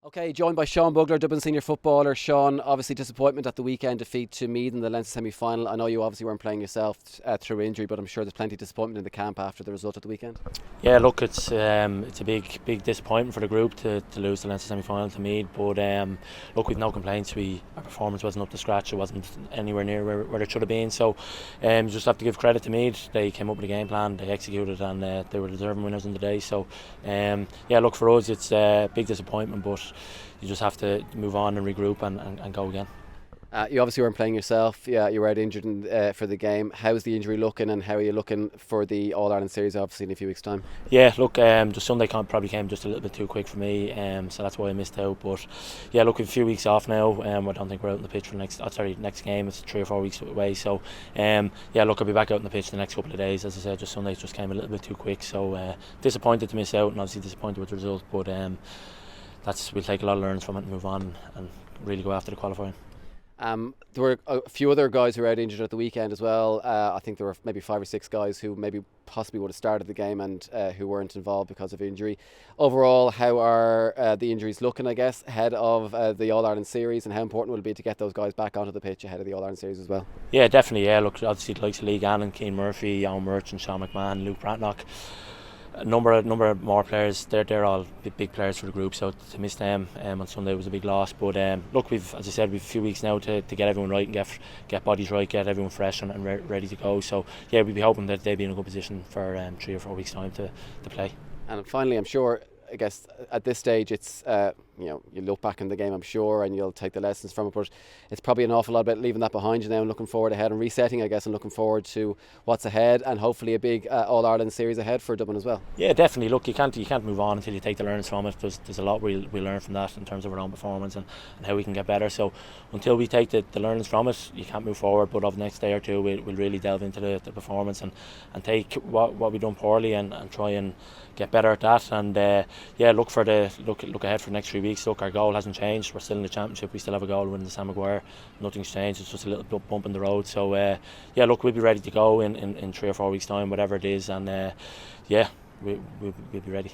Okay, joined by Seán Bugler, Dublin senior footballer. Seán, obviously disappointment at the weekend defeat to Meath in the Leinster semi-final. I know you obviously weren't playing yourself through injury, but I'm sure there's plenty of disappointment in the camp after the result at the weekend. Yeah, look, it's a big disappointment for the group to lose the Leinster semi-final to Meath. But look, we've no complaints. Our performance wasn't up to scratch. It wasn't anywhere near where it should have been. So you just have to give credit to Meath. They came up with a game plan, they executed, and they were deserving winners in the day. So yeah, look, for us it's a big disappointment, but you just have to move on and regroup and go again. You obviously weren't playing yourself. Yeah, you were out injured for the game. How's the injury looking, and how are you looking for the All-Ireland series, obviously, in a few weeks' time? Yeah, look, the Sunday probably came just a little bit too quick for me, so that's why I missed out. But yeah, look, we've a few weeks off now. I don't think we're out on the pitch for next game. It's 3 or 4 weeks away. So yeah, look, I'll be back out on the pitch the next couple of days. As I said, just Sunday just came a little bit too quick. So disappointed to miss out, and obviously disappointed with the result. But we'll take a lot of learnings from it and move on and really go after the qualifying. There were a few other guys who were out injured at the weekend as well. I think there were maybe 5 or 6 guys who maybe possibly would have started the game and who weren't involved because of injury. Overall, how are the injuries looking, I guess, ahead of the All-Ireland series, and how important will it be to get those guys back onto the pitch ahead of the All-Ireland series as well? Yeah, definitely. Yeah, look, obviously the likes of Lee Gannon, Keane Murphy, Owen Merchant, Seán McMahon, Luke Bratnock, a number of more players. They're all big players for the group, so to miss them on Sunday was a big loss. But look, as I said, we've a few weeks now to get everyone right and get bodies right, get everyone fresh and ready to go. So yeah, we'll be hoping that they'll be in a good position for 3 or 4 weeks' time to play. And finally, I guess at this stage it's you look back in the game, I'm sure, and you'll take the lessons from it, but it's probably an awful lot about leaving that behind you now and looking forward ahead and resetting, I guess, and looking forward to what's ahead, and hopefully a big All-Ireland series ahead for Dublin as well. Yeah, definitely. Look, you can't move on until you take the learnings from it. There's a lot we learn from that in terms of our own performance and how we can get better. So until we take the learnings from it, you can't move forward. But over the next day or two, we'll really delve into the performance and take what we've done poorly and try and get better at that. And yeah, look ahead for the next 3 weeks. Look, our goal hasn't changed. We're still in the championship. We still have a goal winning the Sam Maguire. Nothing's changed. It's just a little bump in the road. So yeah, look, we'll be ready to go in 3 or 4 weeks' time, whatever it is. And yeah, we'll be ready.